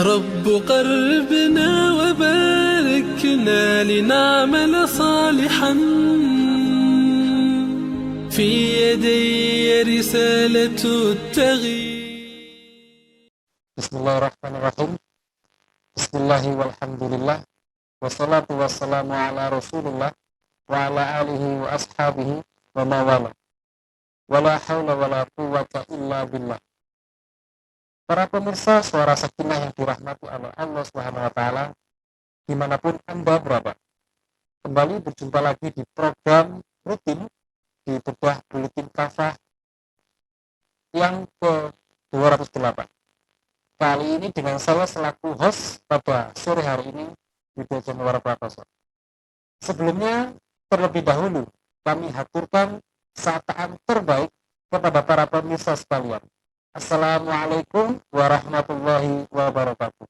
رب قربنا وباركنا لنعمل صالحا في يدي رسالة التغيير. بسم الله الرحمن الرحيم. بسم الله والحمد لله والصلاة والسلام على رسول الله wa ala alihi wa ashabihi wa mawala wala hawla wala quwwata illa billah. Para pemirsa Suara Sakinah yang dirahmati oleh Allah Subhanahu wa taala, dimanapun Anda berada, kembali berjumpa lagi di program rutin di Bedah Buletin Kafah yang ke-208. Kali ini dengan saya selaku host pada sore hari ini, Yudha Januar Pratoso. Sebelumnya, terlebih dahulu kami haturkan sapaan terbaik kepada para pemirsa sekalian. Assalamualaikum warahmatullahi wabarakatuh.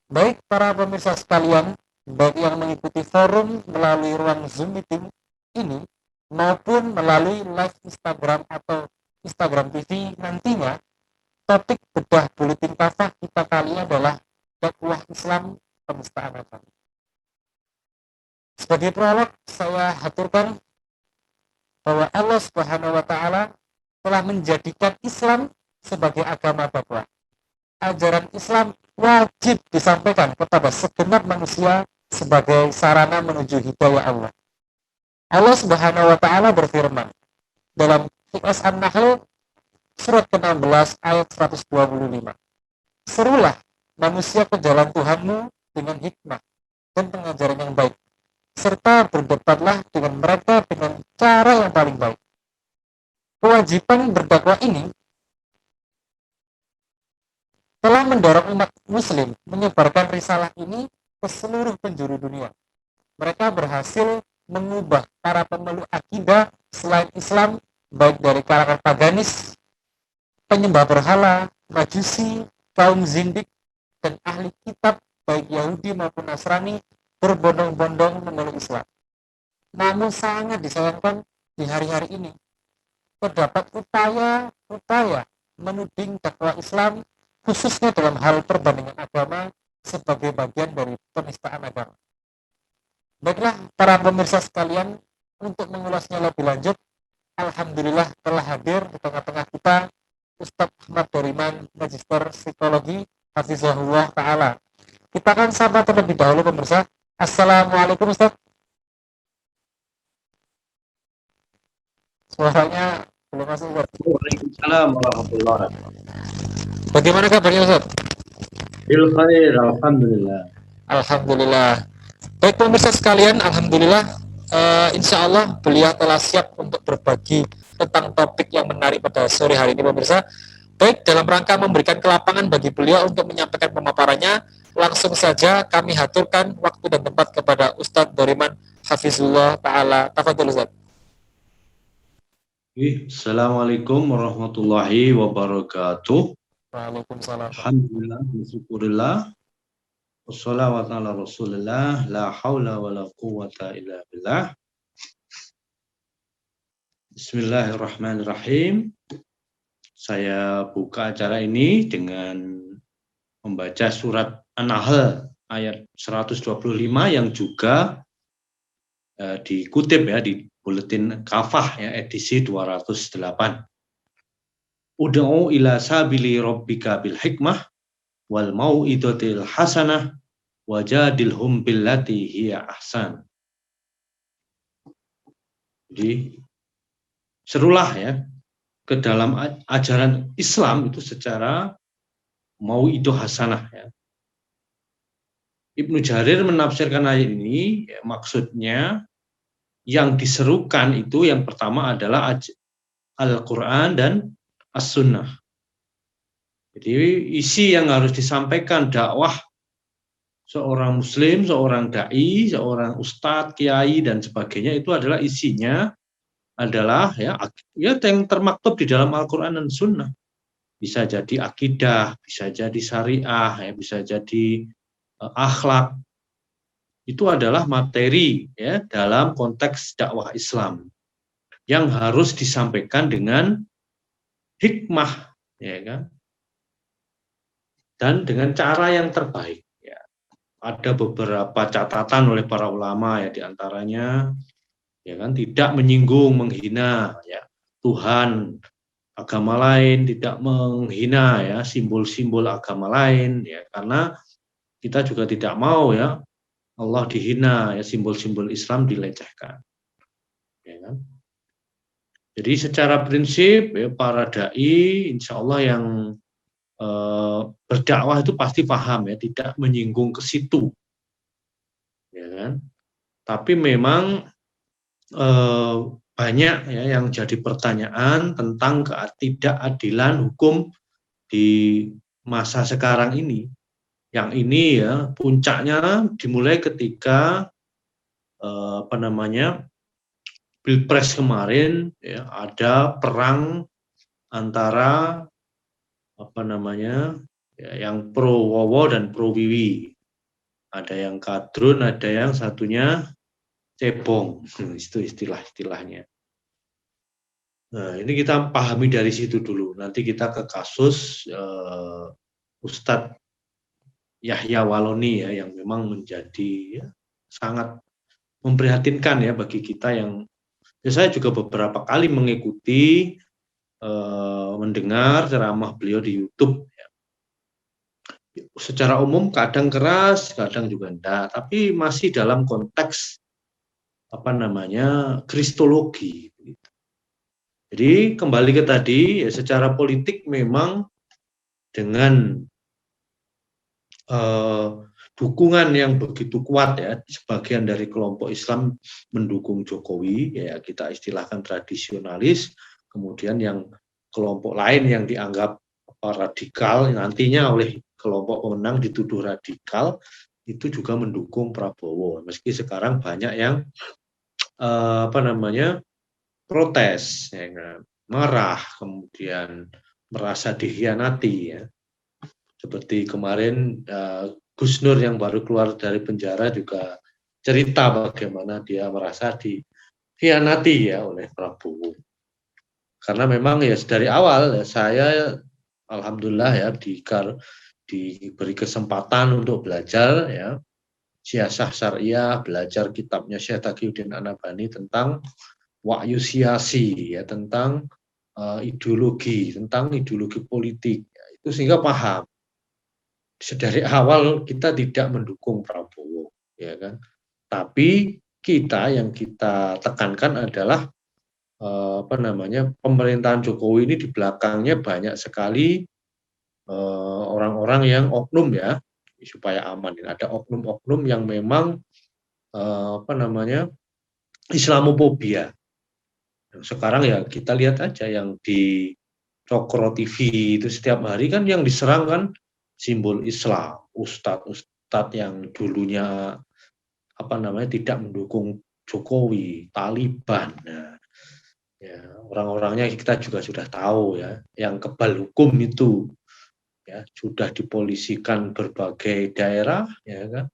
Baik para pemirsa sekalian, baik yang mengikuti forum melalui ruang Zoom meeting ini maupun melalui live Instagram atau Instagram TV nantinya, topik bedah buletin kafah kita kali ini adalah dakwah Islam penistaan agama. Sebagai prolog, saya haturkan bahwa Allah Subhanahu wa taala telah menjadikan Islam sebagai agama dakwah. Ajaran Islam wajib disampaikan kepada segenap manusia sebagai sarana menuju hidayah Allah. Allah Subhanahu wa taala berfirman dalam Surah An-Nahl surat ke-16 ayat 125. Serulah manusia ke jalan Tuhanmu dengan hikmah dan pengajaran yang baik, serta berdebatlah dengan mereka dengan cara yang paling baik. Kewajiban berdakwah ini telah mendorong umat muslim menyebarkan risalah ini ke seluruh penjuru dunia. Mereka berhasil mengubah para pemeluk akidah selain Islam, baik dari kalangan paganis, penyembah berhala, majusi, kaum zindik, dan ahli kitab baik Yahudi maupun Nasrani berbondong-bondong memeluk Islam. Namun sangat disayangkan di hari-hari ini terdapat upaya menuding dakwah Islam khususnya dalam hal perbandingan agama sebagai bagian dari penistaan agama. Baiklah para pemirsa sekalian, untuk mengulasnya lebih lanjut, alhamdulillah telah hadir di tengah-tengah kita Ustadz Ahmad Doriman, Magister Psikologi Hafizahullah Ta'ala. Kita akan sapa terlebih dahulu pemirsa. Assalamualaikum Ustaz. Suaranya belum masuk Ustaz. Waalaikumsalam warahmatullahi wabarakatuh. Bagaimana kabarnya Ustaz? Bil khair, alhamdulillah. Alhamdulillah. Baik pemirsa sekalian, alhamdulillah insya Allah beliau telah siap untuk berbagi tentang topik yang menarik pada sore hari ini pemirsa. Baik, dalam rangka memberikan kelapangan bagi beliau untuk menyampaikan pemaparannya, langsung saja kami haturkan waktu dan tempat kepada Ustadz Doriman Hafizullah Ta'ala. Tafadhol Ustaz. Assalamualaikum warahmatullahi wabarakatuh. Waalaikumsalam. Alhamdulillah, syukurillah. Wassalatu ala rasulillah, la haula wa la quwwata illa billah. Bismillahirrahmanirrahim. Saya buka acara ini dengan membaca surat An-Nahl ayat 125 yang juga dikutip ya di buletin kafah ya edisi 208. Ud'u ila sabili rabbika bil hikmah wal mau'izatil hasanah wajadilhum billati hiya ahsan. Jadi serulah ya ke dalam ajaran Islam itu secara mau'izah hasanah ya. Ibnu Jarir menafsirkan ayat ini ya, maksudnya yang diserukan itu yang pertama adalah Al-Quran dan As-Sunnah. Jadi isi yang harus disampaikan dakwah seorang muslim, seorang da'i, seorang ustadz, kiai dan sebagainya itu adalah isinya adalah ya yang termaktub di dalam Al-Quran dan Sunnah. Bisa jadi akidah, bisa jadi syariah, ya, bisa jadi akhlak. Itu adalah materi ya dalam konteks dakwah Islam yang harus disampaikan dengan hikmah, ya kan? dan dengan cara yang terbaik. Ya. Ada beberapa catatan oleh para ulama ya, diantaranya ya kan tidak menyinggung, menghina ya Tuhan, agama lain, tidak menghina ya simbol-simbol agama lain ya, karena kita juga tidak mau ya Allah dihina ya, simbol-simbol Islam dilecehkan. Ya kan? Jadi secara prinsip ya, para dai insya Allah yang berdakwah itu pasti paham ya, tidak menyinggung ke situ, ya kan? Tapi memang banyak ya yang jadi pertanyaan tentang ketidakadilan hukum di masa sekarang ini. Yang ini ya puncaknya dimulai ketika Pilpres kemarin ya, ada perang antara ya, yang pro Wowo dan pro Wiwi. Ada yang kadrun, ada yang satunya cebong. Itu istilah-istilahnya. Nah, ini kita pahami dari situ dulu. Nanti kita ke kasus Ustadz Yahya Waloni ya, yang memang menjadi ya, sangat memprihatinkan ya bagi kita yang ya, saya juga beberapa kali mengikuti mendengar ceramah beliau di YouTube ya. Secara umum kadang keras, kadang juga enggak, tapi masih dalam konteks kristologi. Jadi kembali ke tadi ya, secara politik memang dengan dukungan yang begitu kuat ya, sebagian dari kelompok Islam mendukung Jokowi ya, kita istilahkan tradisionalis, kemudian yang kelompok lain yang dianggap radikal nantinya oleh kelompok pemenang dituduh radikal itu juga mendukung Prabowo, meski sekarang banyak yang protes ya, marah, kemudian merasa dikhianati ya. Seperti kemarin Gus Nur yang baru keluar dari penjara juga cerita bagaimana dia merasa dikhianati ya oleh Prabowo. Karena memang ya dari awal ya, saya alhamdulillah ya diberi kesempatan untuk belajar ya Siyasah Syariah, belajar kitabnya Syekh Taqiyuddin An-Nabhani tentang wahyu siasi ya, tentang ideologi politik ya, itu sehingga paham. Dari awal kita tidak mendukung Prabowo, ya kan? Tapi yang kita tekankan adalah pemerintahan Jokowi ini di belakangnya banyak sekali orang-orang yang oknum ya, supaya aman. Ada oknum-oknum yang memang Islamofobia. Sekarang ya kita lihat aja yang di Cokro TV itu setiap hari kan yang diserang kan simbol Islam, ustadz yang dulunya tidak mendukung Jokowi, Taliban. Nah, ya, orang-orangnya kita juga sudah tahu ya, yang kebal hukum itu ya sudah dipolisikan berbagai daerah ya kan.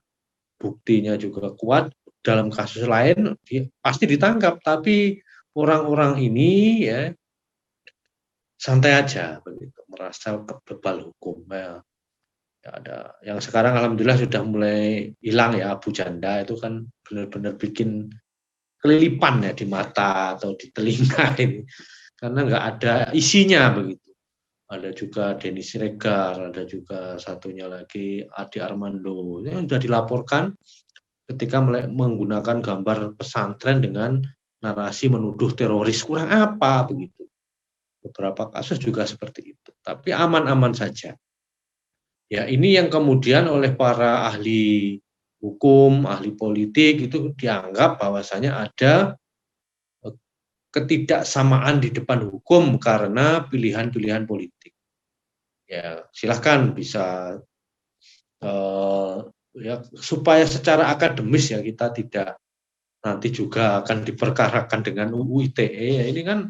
Buktinya juga kuat, dalam kasus lain pasti ditangkap, tapi orang-orang ini ya santai aja begitu, merasa kebal hukum ya. Ya, ada yang sekarang alhamdulillah sudah mulai hilang ya, Abu Janda itu kan benar-benar bikin kelilipan ya di mata atau di telinga ini, karena nggak ada isinya begitu. Ada juga Denny Siregar, ada juga satunya lagi Adi Armando yang sudah dilaporkan ketika menggunakan gambar pesantren dengan narasi menuduh teroris, kurang apa begitu. Beberapa kasus juga seperti itu, tapi aman-aman saja. Ya, ini yang kemudian oleh para ahli hukum, ahli politik itu dianggap bahwasanya ada ketidaksamaan di depan hukum karena pilihan-pilihan politik. Ya, silahkan bisa ya supaya secara akademis ya kita tidak nanti juga akan diperkarakan dengan UU ITE ya, ini kan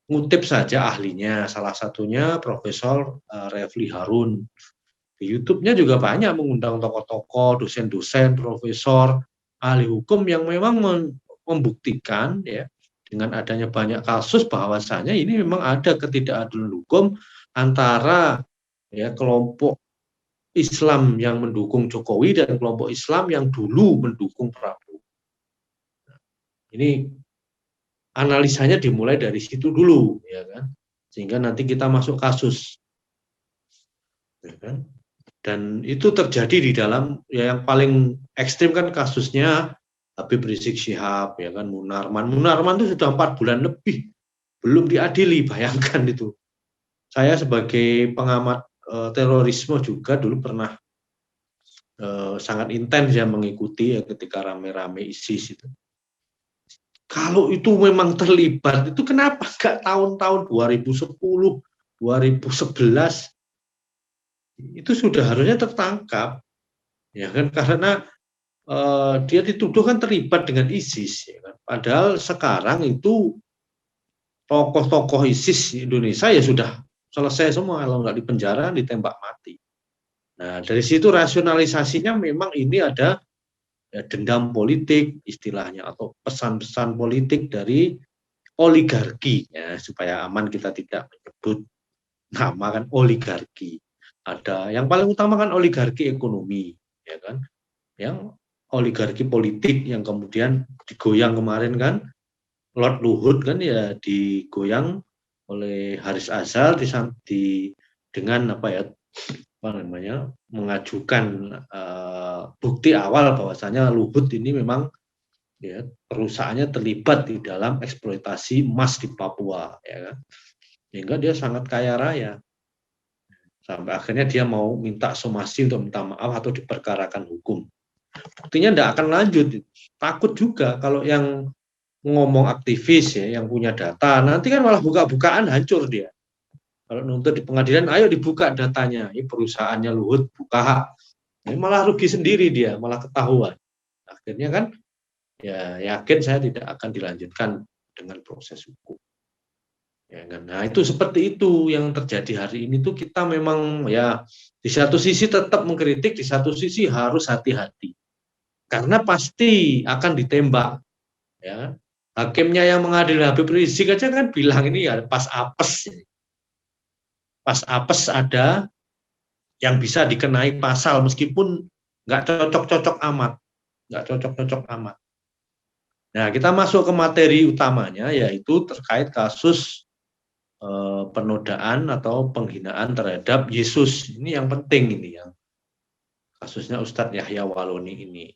ngutip saja ahlinya, salah satunya Profesor Refli Harun. Di YouTube-nya juga banyak mengundang tokoh-tokoh, dosen-dosen, profesor, ahli hukum yang memang membuktikan ya dengan adanya banyak kasus bahwasanya ini memang ada ketidakadilan hukum antara ya kelompok Islam yang mendukung Jokowi dan kelompok Islam yang dulu mendukung Prabowo. Ini analisanya dimulai dari situ dulu, ya kan? Sehingga nanti kita masuk kasus, ya kan? Dan itu terjadi di dalam, ya yang paling ekstrim kan kasusnya Habib Rizik Syihab, ya kan, Munarman itu sudah 4 bulan lebih belum diadili, bayangkan itu. Saya sebagai pengamat terorisme juga dulu pernah sangat intens ya mengikuti ya ketika rame-rame ISIS itu. Kalau itu memang terlibat, itu kenapa nggak tahun-tahun 2010, 2011 itu sudah harusnya tertangkap, ya kan? Karena dia dituduh kan terlibat dengan ISIS, ya kan? Padahal sekarang itu tokoh-tokoh ISIS di Indonesia ya sudah selesai semua, kalau nggak dipenjara ditembak mati. Nah dari situ rasionalisasinya memang ini ada ya, dendam politik istilahnya atau pesan-pesan politik dari oligarki, ya, supaya aman kita tidak menyebut nama kan oligarki. Ada yang paling utama kan oligarki ekonomi, ya kan, yang oligarki politik yang kemudian digoyang kemarin kan, Lord Luhut kan ya digoyang oleh Haris Azhar dengan apa ya, apa namanya, mengajukan bukti awal bahwasanya Luhut ini memang ya perusahaannya terlibat di dalam eksploitasi emas di Papua, ya kan, sehingga dia sangat kaya raya sampai akhirnya dia mau minta somasi untuk minta maaf atau diperkarakan hukum. Buktinya tidak akan lanjut, takut juga kalau yang ngomong aktivis ya yang punya data nanti kan malah buka-bukaan hancur dia. Kalau nuntut di pengadilan, ayo dibuka datanya, ini perusahaannya Luhut buka, ini malah rugi sendiri dia, malah ketahuan. Akhirnya kan ya yakin saya tidak akan dilanjutkan dengan proses hukum. Ya kan? Nah itu seperti itu yang terjadi hari ini tuh, kita memang ya di satu sisi tetap mengkritik, di satu sisi harus hati-hati karena pasti akan ditembak. Ya, hakimnya yang mengadili Habib Rizik aja kan bilang ini ya pas apes. Pas apes ada yang bisa dikenai pasal meskipun nggak cocok-cocok amat, nggak cocok-cocok amat. Nah kita masuk ke materi utamanya yaitu terkait kasus penodaan atau penghinaan terhadap Yesus. Ini yang penting, ini yang kasusnya Ustadz Yahya Waloni ini.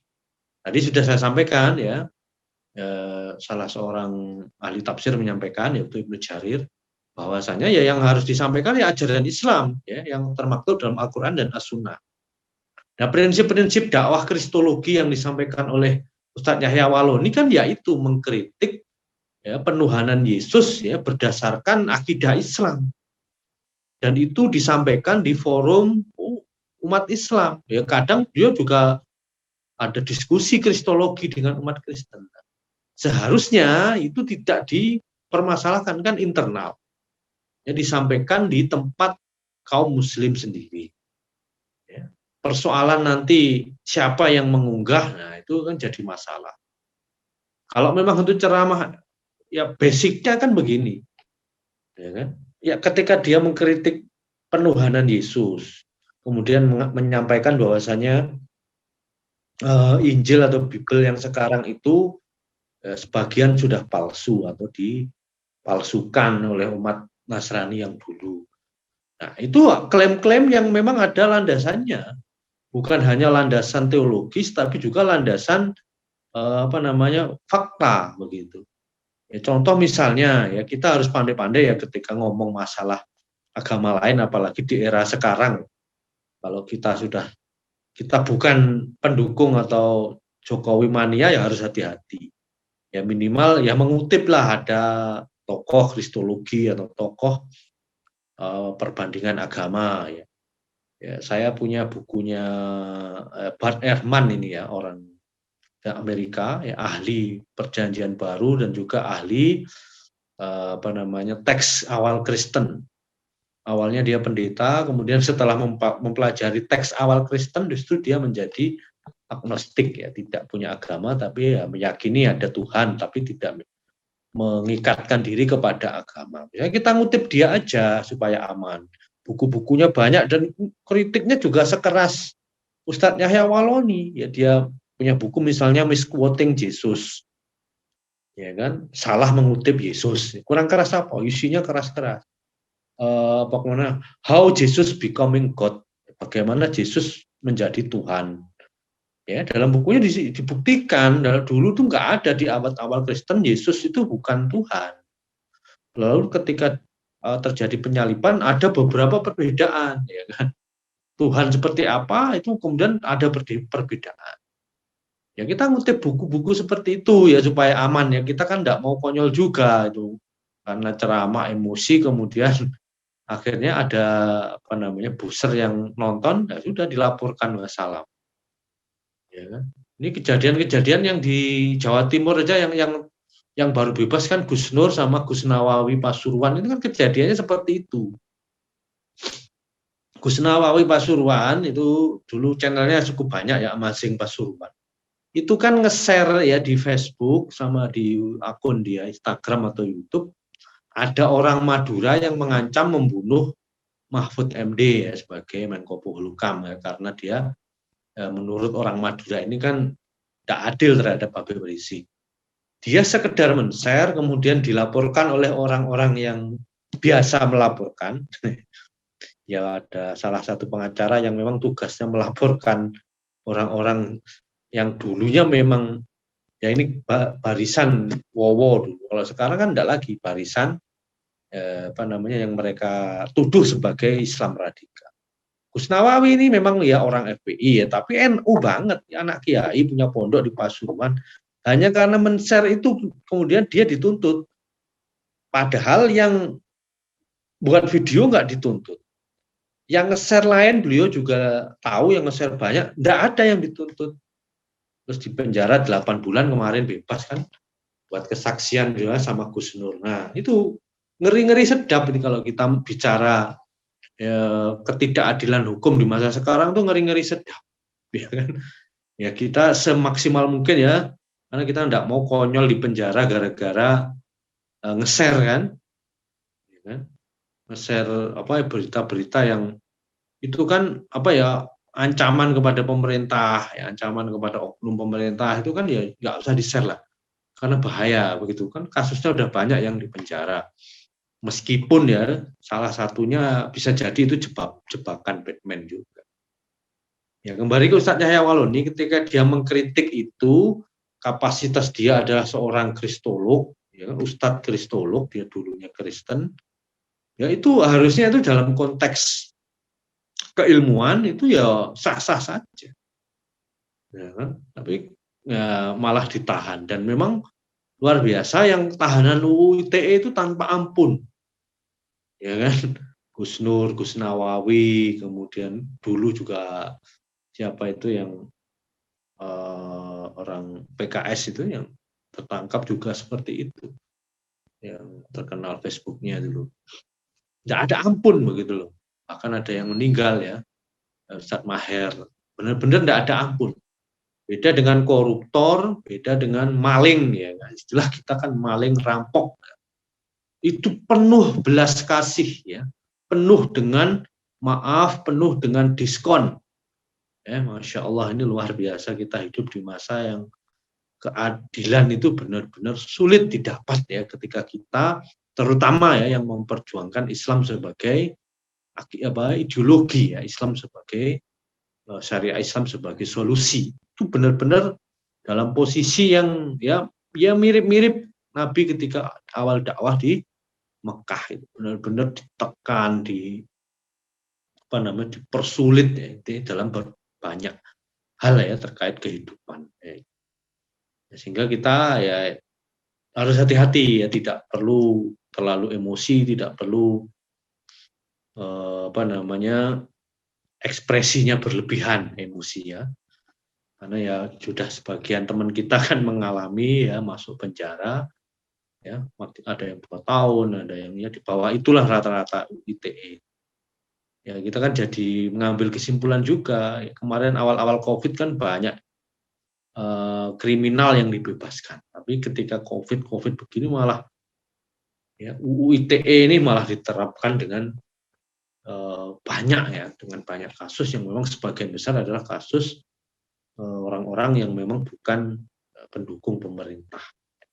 Tadi sudah saya sampaikan ya, salah seorang ahli tafsir menyampaikan yaitu Ibnu Jarir bahwasanya ya yang harus disampaikan ya ajaran Islam ya yang termaktub dalam Al-Qur'an dan As-Sunnah. Nah, prinsip-prinsip dakwah kristologi yang disampaikan oleh Ustadz Yahya Waloni kan yaitu mengkritik ya penuhanan Yesus ya berdasarkan akidah Islam. Dan itu disampaikan di forum umat Islam. Ya kadang dia juga ada diskusi kristologi dengan umat Kristen. Seharusnya itu tidak dipermasalahkan, kan internal. Ya, disampaikan di tempat kaum muslim sendiri. Ya. Persoalan nanti siapa yang mengunggah, nah itu kan jadi masalah. Kalau memang untuk ceramah, ya basicnya kan begini. Ya kan? Ya ketika dia mengkritik penuhanan Yesus, kemudian menyampaikan bahwasanya Injil atau Bible yang sekarang itu sebagian sudah palsu atau dipalsukan oleh umat Nasrani yang dulu. Nah, itu klaim-klaim yang memang ada landasannya, bukan hanya landasan teologis, tapi juga landasan fakta begitu. Ya, contoh misalnya, ya kita harus pandai-pandai ya ketika ngomong masalah agama lain, apalagi di era sekarang. Kalau kita bukan pendukung atau Jokowi mania, ya harus hati-hati. Ya minimal ya mengutiplah ada tokoh kristologi atau tokoh perbandingan agama. Ya. Ya, saya punya bukunya Bart Ehrman ini ya, orang Amerika, ya, ahli Perjanjian Baru dan juga ahli teks awal Kristen. Awalnya dia pendeta, kemudian setelah mempelajari teks awal Kristen, justru dia menjadi agnostik, ya, tidak punya agama, tapi ya meyakini ada Tuhan, tapi tidak mengikatkan diri kepada agama. Ya, kita ngutip dia aja supaya aman. buku-bukunya banyak dan kritiknya juga sekeras Ustadz Yahya Waloni. Ya, dia punya buku misalnya Misquoting Jesus, ya kan, salah mengutip Yesus. Kurang keras apa? Isinya keras-keras. Pokoknya How Jesus Becoming God, bagaimana Yesus menjadi Tuhan. Ya, dalam bukunya dibuktikan dulu tuh nggak ada di awal-awal Kristen Yesus itu bukan Tuhan. Lalu ketika terjadi penyaliban ada beberapa perbedaan, ya kan. Tuhan seperti apa itu kemudian ada perbedaan. Ya kita ngutip buku-buku seperti itu ya supaya aman ya. Kita kan nggak mau konyol juga itu karena ceramah emosi kemudian akhirnya ada buzzer yang nonton, ya sudah dilaporkan wassalam. Ya kan? Ini kejadian-kejadian yang di Jawa Timur aja yang baru bebas kan Gus Nur sama Gus Nawawi Pasuruan itu kan kejadiannya seperti itu. Gus Nawawi Pasuruan itu dulu channelnya cukup banyak ya, Amazing Pasuruan. Itu kan nge-share ya di Facebook sama di akun dia Instagram atau YouTube, ada orang Madura yang mengancam membunuh Mahfud MD ya sebagai Menko Polhukam ya, karena dia menurut orang Madura ini kan tidak adil terhadap Habib Rizik. Dia sekedar men-share kemudian dilaporkan oleh orang-orang yang biasa melaporkan. Ya ada salah satu pengacara yang memang tugasnya melaporkan orang-orang yang dulunya memang ya ini barisan Wowo dulu. Kalau sekarang kan tidak lagi barisan yang mereka tuduh sebagai Islam radikal. Gus Nawawi ini memang ya orang FPI ya, tapi NU banget, ya, anak kiai punya pondok di Pasuruan. Hanya karena men-share itu kemudian dia dituntut. Padahal yang bukan video nggak dituntut. Yang nge-share lain beliau juga tahu, yang nge-share banyak, tidak ada yang dituntut. Terus dipenjara 8 bulan kemarin bebas kan, buat kesaksian juga sama Gus Nur. Nah itu ngeri-ngeri sedap ini kalau kita bicara ketidakadilan hukum di masa sekarang tuh ngeri-ngeri sedap, ya kan? Ya kita semaksimal mungkin ya, karena kita tidak mau konyol di penjara gara-gara nge-share kan, ya kan? Nge-share berita-berita yang itu kan ancaman kepada pemerintah, ya, ancaman kepada oknum pemerintah itu kan ya nggak usah di-share lah, karena bahaya begitu kan. Kasusnya udah banyak yang di penjara. Meskipun ya salah satunya bisa jadi itu jebakan Batman juga. Ya kembali ke Ustadz Yahya Waloni, ketika dia mengkritik itu kapasitas dia adalah seorang kristolog, ya kan, Ustadz kristolog, dia dulunya Kristen. Ya itu harusnya itu dalam konteks keilmuan itu ya sah-sah saja. Ya kan? Tapi ya, malah ditahan dan memang luar biasa yang tahanan UU ITE itu tanpa ampun. Ya kan? Gus Nur, Gus Nawawi, kemudian dulu juga siapa itu yang orang PKS itu yang tertangkap juga seperti itu. Yang terkenal Facebooknya dulu. Tidak ada ampun begitu loh. Bahkan ada yang meninggal ya. Ustadz Maher. Benar-benar tidak ada ampun. Beda dengan koruptor, beda dengan maling ya. Istilah kita kan maling rampok. Itu penuh belas kasih ya. Penuh dengan maaf, penuh dengan diskon. Ya, Masya Allah ini luar biasa, kita hidup di masa yang keadilan itu benar-benar sulit didapat ya ketika kita terutama ya yang memperjuangkan Islam sebagai ideologi ya, Islam sebagai syariah Islam sebagai solusi. Itu benar-benar dalam posisi yang ya mirip-mirip Nabi ketika awal dakwah di Mekah, itu benar-benar ditekan, dipersulit ya, dalam banyak hal ya terkait kehidupan. Sehingga kita ya harus hati-hati ya, tidak perlu terlalu emosi, tidak perlu ekspresinya berlebihan emosinya. Karena ya sudah sebagian teman kita kan mengalami ya masuk penjara, ya ada yang 2 tahun, ada yang ya di bawah itulah rata-rata ITE. Ya kita kan jadi mengambil kesimpulan juga. Ya, kemarin awal-awal COVID kan banyak kriminal yang dibebaskan, tapi ketika COVID begini malah ya UU ITE ini malah diterapkan dengan banyak ya, dengan banyak kasus yang memang sebagian besar adalah kasus orang-orang yang memang bukan pendukung pemerintah,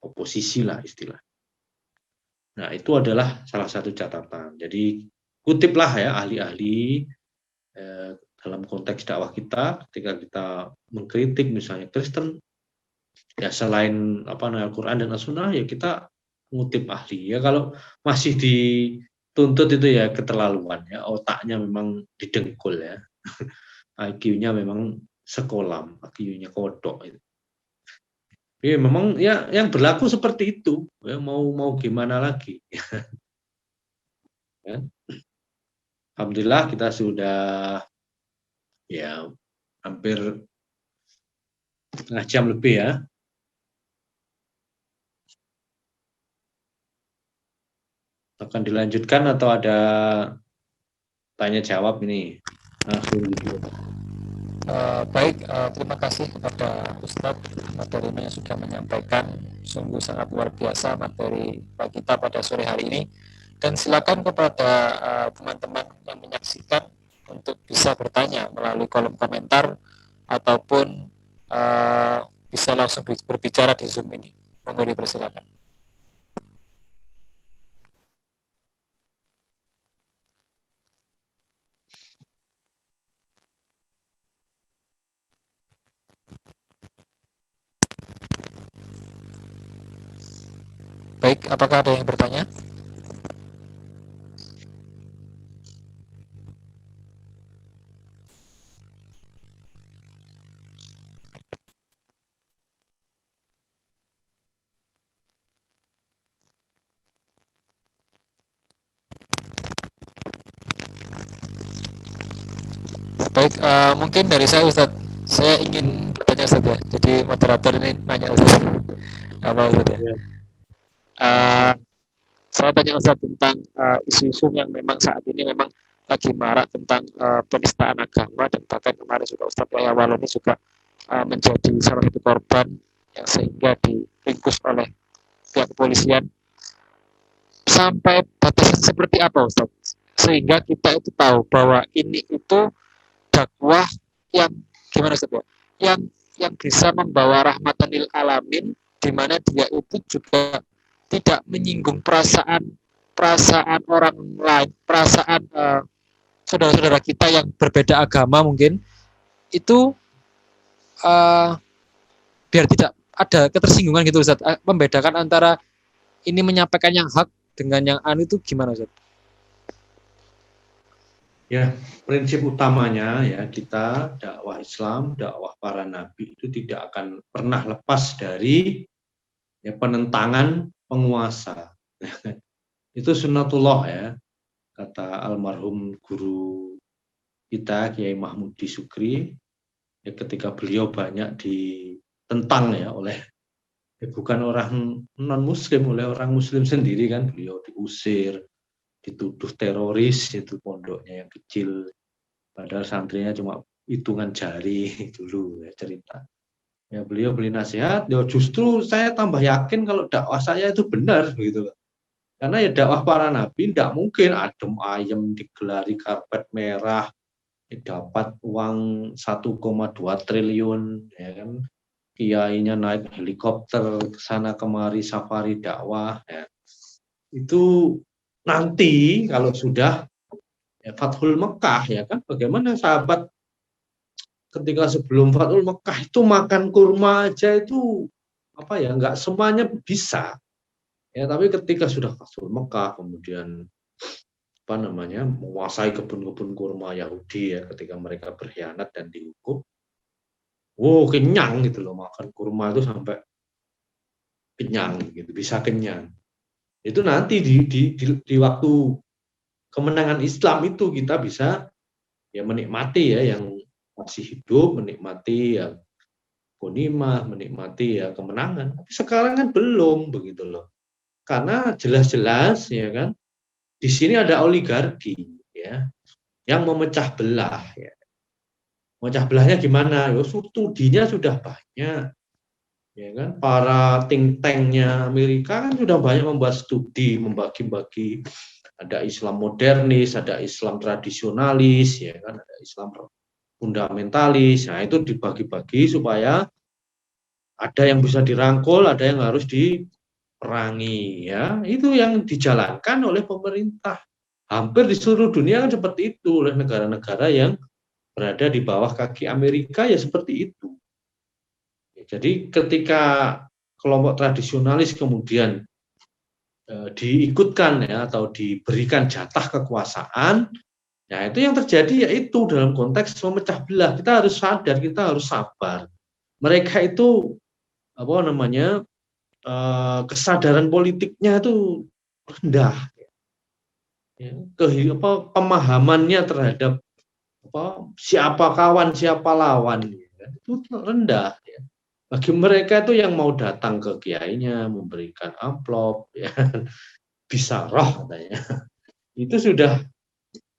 oposisi lah istilah. Nah, itu adalah salah satu catatan. Jadi kutiplah ya ahli-ahli dalam konteks dakwah kita, ketika kita mengkritik misalnya Kristen, ya selain Al-Quran dan As-Sunnah, ya kita ngutip ahli. Ya kalau masih dituntut itu ya keterlaluan ya, otaknya memang didengkul ya. IQ-nya memang sekolam, IQ-nya kodok itu. Ya memang ya yang berlaku seperti itu. Ya, mau gimana lagi? Ya. Alhamdulillah kita sudah ya hampir setengah jam lebih ya. Akan dilanjutkan atau ada tanya jawab ini? Baik, terima kasih kepada Ustadz materinya yang sudah menyampaikan, sungguh sangat luar biasa materi kita pada sore hari ini. Dan silakan kepada teman-teman yang menyaksikan untuk bisa bertanya melalui kolom komentar ataupun bisa langsung berbicara di Zoom ini. Monggo dipersilakan. Baik, apakah ada yang bertanya? Baik, mungkin dari saya Ustadz, saya ingin bertanya Ustadz ya. Jadi moderator ini nanya Ustadz. Apa Ustadz ya? Saya tanya Ustadz tentang isu-isu yang memang saat ini memang lagi marak tentang penistaan agama, dan bahkan kemarin juga Ustadz Yahya Waloni juga menjadi salah satu korban yang sehingga diringkus oleh pihak kepolisian. Sampai batasan seperti apa Ustadz? Sehingga kita itu tahu bahwa ini itu dakwah yang gimana Ustaz ya? Yang bisa membawa rahmatan lil alamin, di mana dia itu juga tidak menyinggung perasaan orang lain, perasaan saudara-saudara kita yang berbeda agama mungkin itu biar tidak ada ketersinggungan gitu Ustaz. Membedakan antara ini menyampaikan yang hak dengan yang anu itu gimana Ustaz? Ya, prinsip utamanya ya kita dakwah Islam, dakwah para nabi itu tidak akan pernah lepas dari ya penentangan penguasa. Itu sunnatullah ya, kata almarhum guru kita Kiai Mahmudi Sukri ya, ketika beliau banyak ditentang ya oleh bukan orang non muslim, oleh orang muslim sendiri kan, beliau diusir, dituduh teroris, itu pondoknya yang kecil, padahal santrinya cuma hitungan jari dulu ya cerita. Ya beliau beli nasihat, ya justru saya tambah yakin kalau dakwah saya itu benar gitu loh. Karena ya dakwah para nabi tidak mungkin adem ayem digelari karpet merah, dapat uang 1,2 triliun, ya kan, kiainya naik helikopter ke sana kemari safari dakwah ya. Itu nanti kalau sudah ya, Fathul Mekah ya kan, bagaimana sahabat ketika sebelum Fathul Mekah itu makan kurma aja itu apa ya, nggak semuanya bisa ya, tapi ketika sudah Fathul Mekah kemudian apa namanya menguasai kebun-kebun kurma Yahudi ya, ketika mereka berkhianat dan dihukum, wow kenyang gitu loh, makan kurma itu sampai kenyang gitu, bisa kenyang. Itu nanti di waktu kemenangan Islam itu kita bisa ya menikmati ya yang masih hidup, menikmati ya ghanimah, menikmati ya kemenangan. Tapi sekarang kan belum begitu loh. Karena jelas-jelas ya kan di sini ada oligarki ya yang memecah belah ya. Memecah belahnya gimana? Ya studinya sudah banyak. Ya kan, para think tank-nya Amerika kan sudah banyak membuat studi, membagi-bagi Ada Islam modernis, ada Islam tradisionalis, ya kan, ada Islam fundamentalis. Nah, itu dibagi-bagi supaya ada yang bisa dirangkul, ada yang harus diperangi, ya. Itu yang dijalankan oleh pemerintah. Hampir di seluruh dunia kan seperti itu, oleh negara-negara yang berada di bawah kaki Amerika ya seperti itu. Jadi ketika kelompok tradisionalis kemudian diikutkan ya atau diberikan jatah kekuasaan, ya itu yang terjadi yaitu dalam konteks memecah belah. Kita harus sadar, kita harus sabar. Mereka itu apa namanya kesadaran politiknya itu rendah, ya, pemahamannya terhadap siapa kawan siapa lawan, ya, itu rendah. Ya. Bagi mereka itu yang mau datang ke kiainya memberikan amplop, ya, bisa roh katanya, itu sudah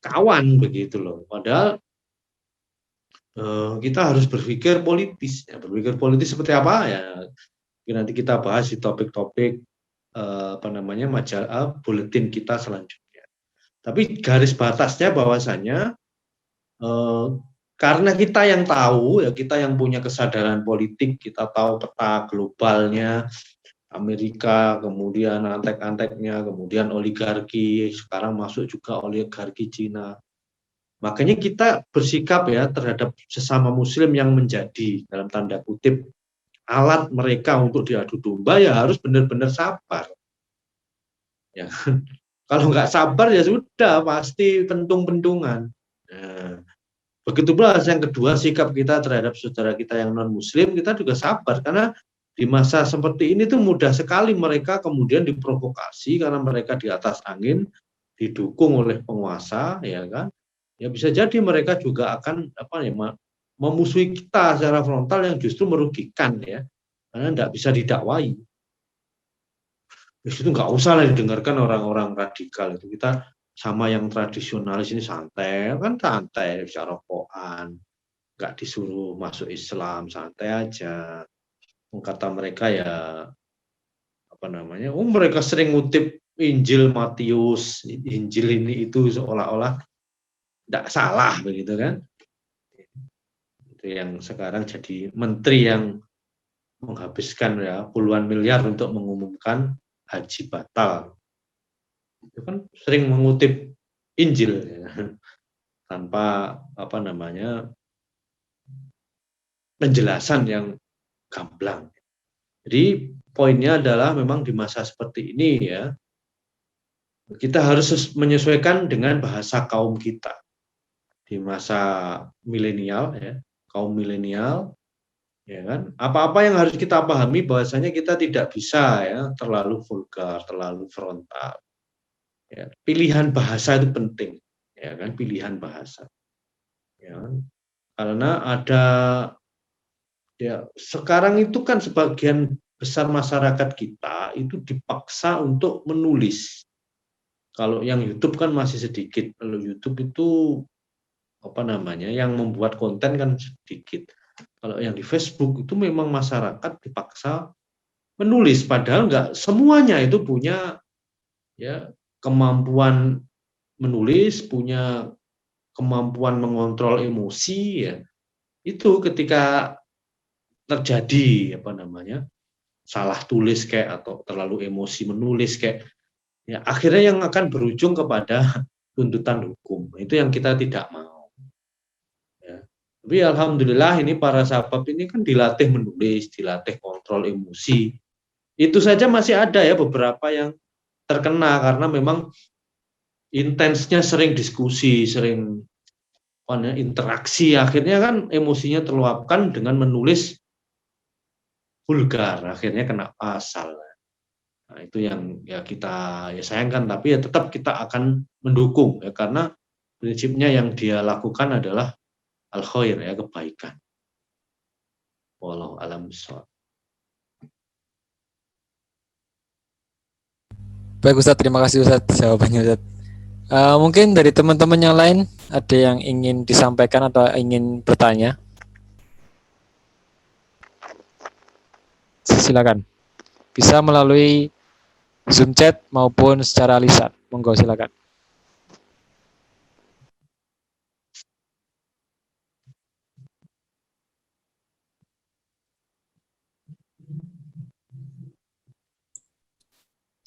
kawan begitu loh. Padahal kita harus berpikir politis. Ya. Berpikir politis seperti apa ya? Nanti kita bahas di topik-topik majalah buletin kita selanjutnya. Tapi garis batasnya bahwasanya karena kita yang tahu, ya kita yang punya kesadaran politik, kita tahu peta globalnya, Amerika, kemudian antek-anteknya, kemudian oligarki, sekarang masuk juga oligarki Cina. Makanya kita bersikap ya terhadap sesama muslim yang menjadi, dalam tanda kutip, alat mereka untuk diadu domba, ya harus benar-benar sabar. Ya. Kalau nggak sabar ya sudah, pasti pentung-pentungan. Nah, begitu pula yang kedua, sikap kita terhadap saudara kita yang non-muslim, kita juga sabar, karena di masa seperti ini tuh mudah sekali mereka kemudian diprovokasi karena mereka di atas angin, didukung oleh penguasa, ya kan? Ya bisa jadi mereka juga akan memusuhi kita secara frontal yang justru merugikan, ya, karena tidak bisa didakwai. Itu nggak usah lah didengarkan orang-orang radikal itu. Kita sama yang tradisionalis ini santai, kan santai, bisa rokokan, nggak disuruh masuk Islam, santai aja. Kata mereka ya mereka sering ngutip Injil Matius, Injil ini itu seolah-olah tidak salah begitu kan. Itu yang sekarang jadi menteri yang menghabiskan ya puluhan miliar untuk mengumumkan haji batal. Itu kan sering mengutip Injil, ya, tanpa penjelasan yang gamblang. Jadi poinnya adalah memang di masa seperti ini ya kita harus menyesuaikan dengan bahasa kaum kita di masa milenial, ya, kaum milenial, ya kan. Apa-apa yang harus kita pahami bahwasanya kita tidak bisa ya terlalu vulgar, terlalu frontal. Ya, pilihan bahasa itu penting, ya kan, pilihan bahasa. Ya, karena ada ya sekarang itu kan sebagian besar masyarakat kita itu dipaksa untuk menulis. Kalau yang YouTube kan masih sedikit. Kalau YouTube itu yang membuat konten kan sedikit. Kalau yang di Facebook itu memang masyarakat dipaksa menulis, padahal nggak semuanya itu punya ya kemampuan menulis, punya kemampuan mengontrol emosi, ya. Itu ketika terjadi salah tulis kayak atau terlalu emosi menulis kayak, ya akhirnya yang akan berujung kepada tuntutan hukum. Itu yang kita tidak mau. Ya. Tapi alhamdulillah ini para sahabat ini kan dilatih menulis, dilatih kontrol emosi. Itu saja masih ada ya beberapa yang terkena karena memang intensnya sering diskusi, sering interaksi, akhirnya kan emosinya terluapkan dengan menulis vulgar, akhirnya kena pasal. Nah, itu yang ya kita ya sayangkan, tapi ya tetap kita akan mendukung ya karena prinsipnya yang dia lakukan adalah al khair, ya kebaikan. Wallahu a'lam bishawab. Baik Ustadz, terima kasih Ustadz jawabannya Ustadz. Mungkin dari teman-teman yang lain ada yang ingin disampaikan atau ingin bertanya? Silakan. Bisa melalui Zoom chat maupun secara lisan. Monggo silakan.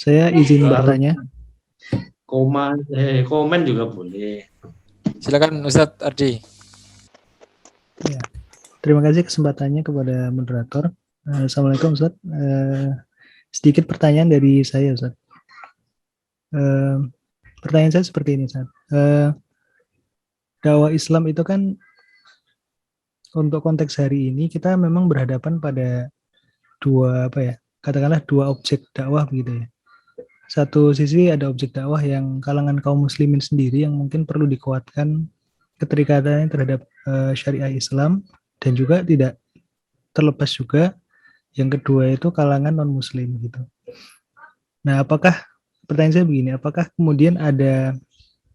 Saya izin Harus bertanya. komen juga boleh. Silakan Ustadz Ardi. Ya. Terima kasih kesempatannya kepada moderator. Assalamualaikum Ustaz. Sedikit pertanyaan dari saya Ustaz. Pertanyaan saya seperti ini Ustaz. Dakwah Islam itu kan untuk konteks hari ini kita memang berhadapan pada katakanlah dua objek dakwah begitu ya. Satu sisi ada objek dakwah yang kalangan kaum muslimin sendiri yang mungkin perlu dikuatkan keterikatannya terhadap syariah Islam, dan juga tidak terlepas juga yang kedua itu kalangan non muslim gitu. Nah, pertanyaan saya begini, apakah kemudian ada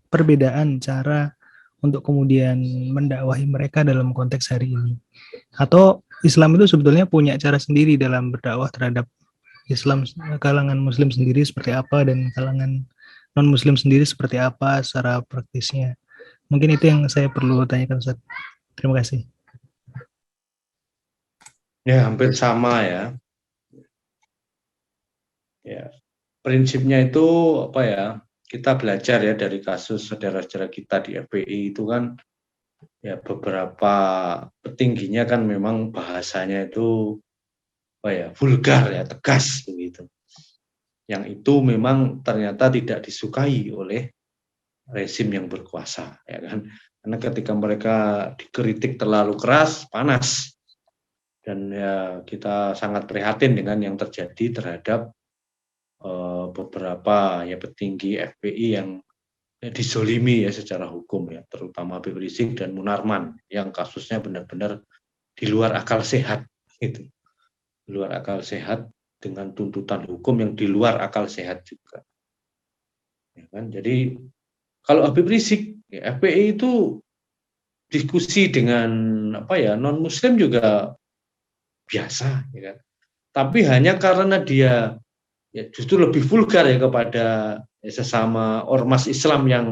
perbedaan cara untuk kemudian mendakwahi mereka dalam konteks hari ini? Atau Islam itu sebetulnya punya cara sendiri dalam berdakwah terhadap Islam, kalangan muslim sendiri seperti apa dan kalangan non muslim sendiri seperti apa secara praktisnya? Mungkin itu yang saya perlu tanyakan Ustaz. Terima kasih. Ya, hampir sama ya. Ya, prinsipnya itu apa ya? Kita belajar ya dari kasus saudara-saudara kita di FPI itu kan ya beberapa petingginya kan memang bahasanya itu apa ya, vulgar ya, tegas begitu. Yang itu memang ternyata tidak disukai oleh rezim yang berkuasa, ya kan? Karena ketika mereka dikritik terlalu keras, panas. Dan ya kita sangat prihatin dengan yang terjadi terhadap beberapa ya petinggi FPI yang dizolimi ya secara hukum ya, terutama Habib Rizik dan Munarman yang kasusnya benar-benar di luar akal sehat gitu. Di luar akal sehat dengan tuntutan hukum yang di luar akal sehat juga. Ya kan? Jadi kalau Habib Rizik ya, FPI itu diskusi dengan apa ya, non muslim juga biasa ya kan. Tapi hanya karena dia ya justru lebih vulgar ya kepada sesama ormas Islam yang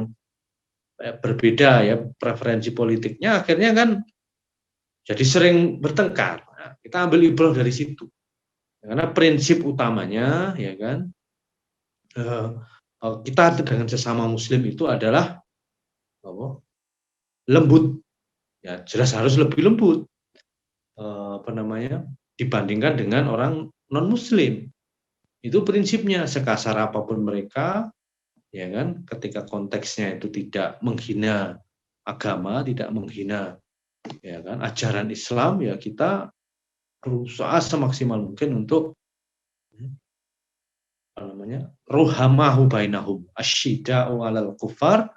berbeda ya preferensi politiknya, akhirnya kan jadi sering bertengkar. Nah, kita ambil ibrah dari situ, karena prinsip utamanya ya kan kita dengan sesama Muslim itu adalah lembut, ya jelas harus lebih lembut dibandingkan dengan orang non Muslim. Itu prinsipnya, sekasar apapun mereka, ya kan, ketika konteksnya itu tidak menghina agama, tidak menghina ya kan ajaran Islam, ya kita berusaha semaksimal mungkin untuk ruhamahu bainahum asyida'u 'alal kufar,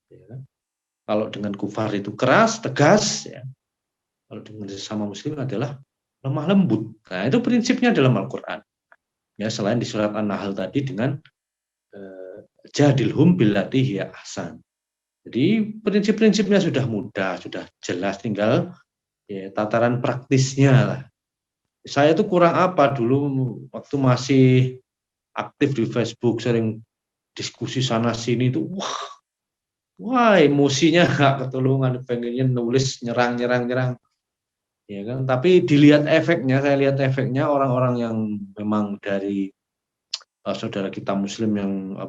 ya kan? Kalau dengan kufar itu keras, tegas, ya. Kalau dengan sesama muslim adalah lemah lembut. Nah, itu prinsipnya dalam Al-Qur'an. Ya, selain di surat An-Nahl tadi dengan jadilhum billati hiya ahsan. Jadi prinsip-prinsipnya sudah mudah, sudah jelas, tinggal ya, tataran praktisnya lah. Saya tuh kurang apa dulu waktu masih aktif di Facebook, sering diskusi sana sini itu wah emosinya nggak ketulungan, pengennya nulis nyerang ya kan. Tapi dilihat efeknya, saya lihat efeknya orang-orang yang memang dari saudara kita Muslim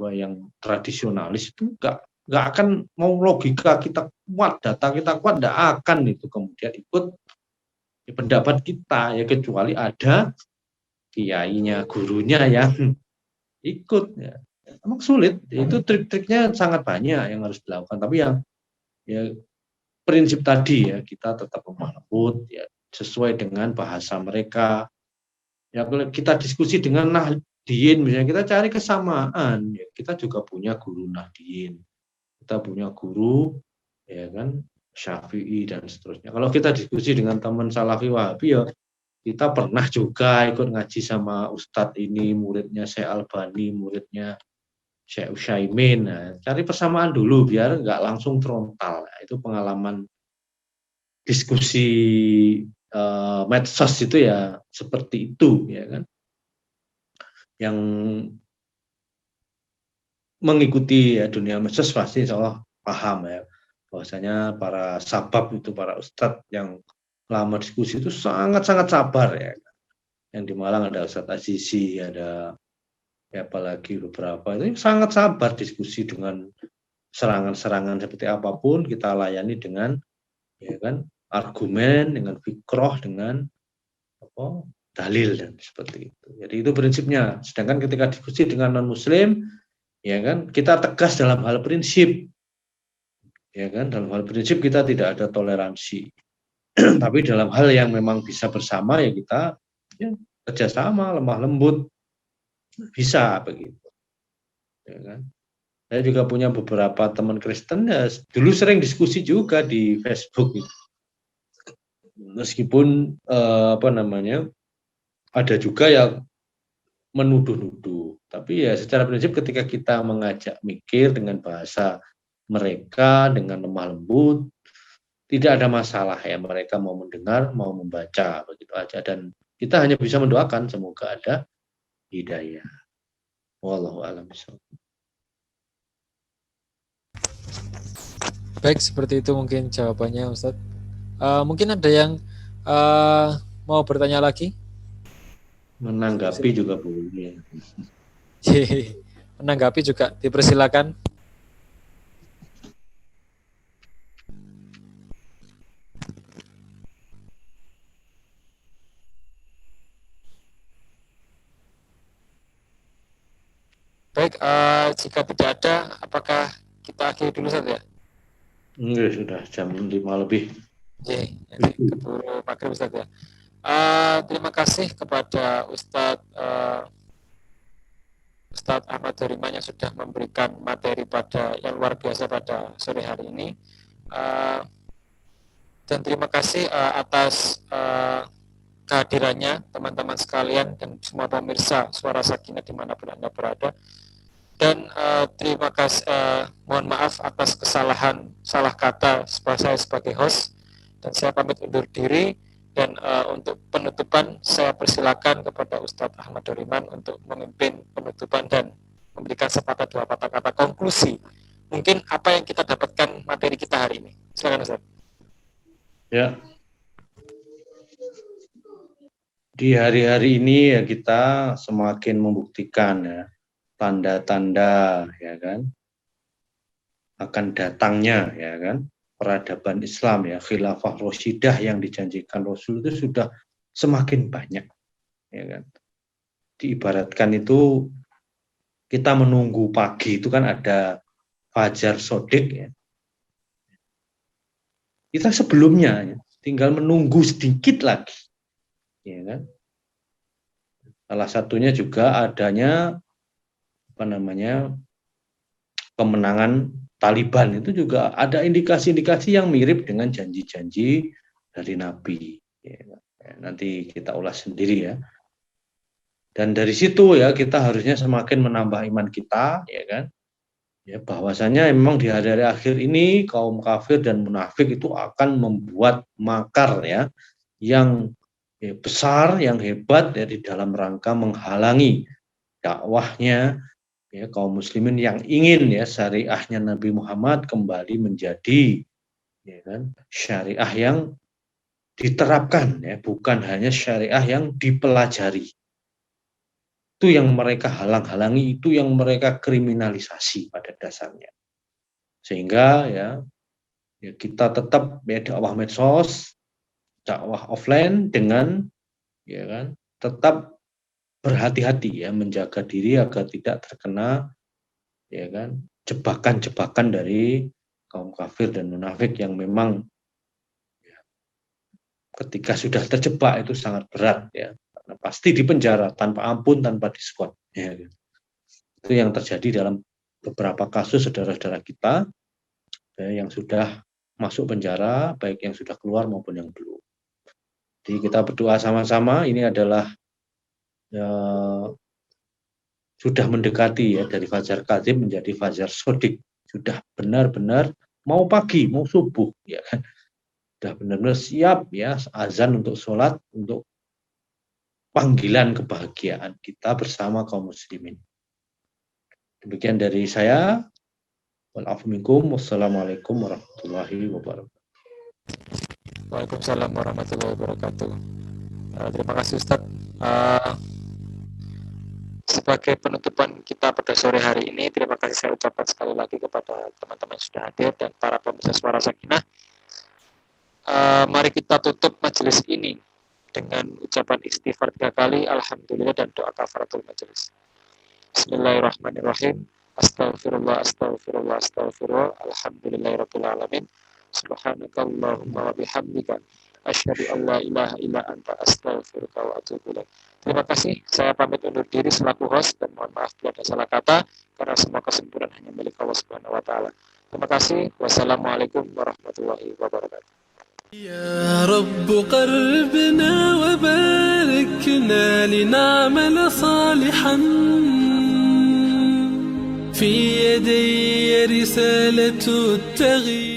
yang tradisionalis itu nggak akan mau logika kita kuat, data kita kuat, nggak akan itu kemudian ikut pendapat kita ya, kecuali ada kiainya, gurunya yang ikut ya. Emang sulit, itu trik-triknya sangat banyak yang harus dilakukan, tapi yang ya prinsip tadi ya, kita tetap lemah lembut ya, sesuai dengan bahasa mereka ya. Kita diskusi dengan Nahdien misalnya, kita cari kesamaan ya, kita juga punya guru Nahdien, kita punya guru ya kan Syafi'i dan seterusnya. Kalau kita diskusi dengan teman Salafi Wahabi ya, kita pernah juga ikut ngaji sama Ustadz ini, muridnya Syekh Albani, muridnya Syekh Utsaimin. Nah, cari persamaan dulu biar nggak langsung frontal. Nah, itu pengalaman diskusi medsos itu ya seperti itu ya kan. Yang mengikuti ya dunia medsos pasti insya Allah paham ya, bahwasanya para sabab itu, para ustadz yang lama diskusi itu sangat-sangat sabar ya. Yang di Malang ada Ustadz Azizi, ada ya, apalagi beberapa itu sangat sabar diskusi dengan serangan-serangan seperti apapun kita layani dengan, ya kan, argumen, dengan fikroh, dengan apa, dalil dan seperti itu. Jadi itu prinsipnya. Sedangkan ketika diskusi dengan non Muslim, ya kan, kita tegas dalam hal prinsip, ya kan, dalam hal prinsip kita tidak ada toleransi. Tapi dalam hal yang memang bisa bersama ya kita ya, kerjasama, lemah lembut, bisa begitu. Ya kan. Saya juga punya beberapa teman Kristen ya, dulu sering diskusi juga di Facebook gitu. Meskipun ada juga yang menuduh-nuduh, tapi ya secara prinsip ketika kita mengajak mikir dengan bahasa mereka dengan lemah lembut, tidak ada masalah ya, mereka mau mendengar, mau membaca, begitu aja, dan kita hanya bisa mendoakan semoga ada hidayah. Wallahu a'lam bishawab. Baik, seperti itu mungkin jawabannya Ustadz. Mungkin ada yang mau bertanya lagi? Menanggapi juga boleh. Menanggapi juga dipersilakan. Baik, jika tidak ada, apakah kita akhiri dulu saja? Enggak, sudah jam 5 lebih. Oke, keburu maghrib Ustaz ya. Terima kasih kepada Ustadz Ahmad Doriman yang sudah memberikan materi yang luar biasa pada sore hari ini. Dan terima kasih atas kehadirannya teman-teman sekalian dan semua pemirsa Suara Sakinah dimanapun Anda berada. Dan terima kasih, mohon maaf atas salah kata saya sebagai host, dan saya pamit undur diri. Dan untuk penutupan saya persilakan kepada Ustadz Ahmad Doriman untuk memimpin penutupan dan memberikan sepatah dua patah kata konklusi. Mungkin apa yang kita dapatkan materi kita hari ini. Silakan Ustadz. Ya. Di hari-hari ini ya kita semakin membuktikan ya tanda-tanda ya kan akan datangnya ya kan peradaban Islam ya, khilafah Rasyidah yang dijanjikan Rasul itu sudah semakin banyak ya kan. Diibaratkan itu kita menunggu pagi itu kan ada fajar sodik ya. Kita sebelumnya ya, tinggal menunggu sedikit lagi ya kan. Salah satunya juga adanya kemenangan Taliban, itu juga ada indikasi-indikasi yang mirip dengan janji-janji dari Nabi. Ya, nanti kita ulas sendiri ya. Dan dari situ ya kita harusnya semakin menambah iman kita, ya kan? Ya, bahwasanya memang di hari-hari akhir ini kaum kafir dan munafik itu akan membuat makar ya yang besar, yang hebat ya di dalam rangka menghalangi dakwahnya ya kaum muslimin yang ingin ya syariahnya Nabi Muhammad kembali menjadi ya kan syariah yang diterapkan ya, bukan hanya syariah yang dipelajari. Itu yang mereka halang-halangi, itu yang mereka kriminalisasi pada dasarnya. Sehingga ya kita tetap ya dakwah medsos, dakwah offline dengan ya kan tetap berhati-hati ya, menjaga diri agar tidak terkena ya kan jebakan-jebakan dari kaum kafir dan munafik yang memang ya, ketika sudah terjebak itu sangat berat ya, karena pasti dipenjara tanpa ampun, tanpa diskon ya, gitu. Itu yang terjadi dalam beberapa kasus saudara-saudara kita ya, yang sudah masuk penjara, baik yang sudah keluar maupun yang belum. Jadi kita berdoa sama-sama, ini adalah ya, sudah mendekati ya dari fajar kadzib menjadi fajar sodik, sudah benar-benar mau pagi, mau subuh ya kan, sudah benar-benar siap ya azan untuk sholat, untuk panggilan kebahagiaan kita bersama kaum muslimin. Demikian dari saya. Wassalamualaikum warahmatullahi wabarakatuh. Waalaikumsalam warahmatullahi wabarakatuh. Terima kasih Ustadz. sebagai penutupan kita pada sore hari ini, terima kasih saya ucapkan sekali lagi kepada teman-teman yang sudah hadir dan para pemirsa Suara Sakinah. Mari kita tutup majelis ini dengan ucapan istighfar 3 kali, alhamdulillah, dan doa kafaratul majelis. Bismillahirrahmanirrahim. Astaghfirullah, astaghfirullah, astaghfirullah. Alhamdulillahirabbil alamin. Subhanakallahumma wa bihamdika asyhadu an la ilaha illa anta astaghfiruka wa atubu ilaik. Terima kasih. Saya pamit undur diri selaku host dan mohon maaf bila ada salah kata karena semua kesempurnaan hanya milik Allah Subhanahu wa taala. Terima kasih. Wassalamualaikum warahmatullahi wabarakatuh. يا رب قربنا وباركنا لنعمل صالحا في يدي رسالة التغيير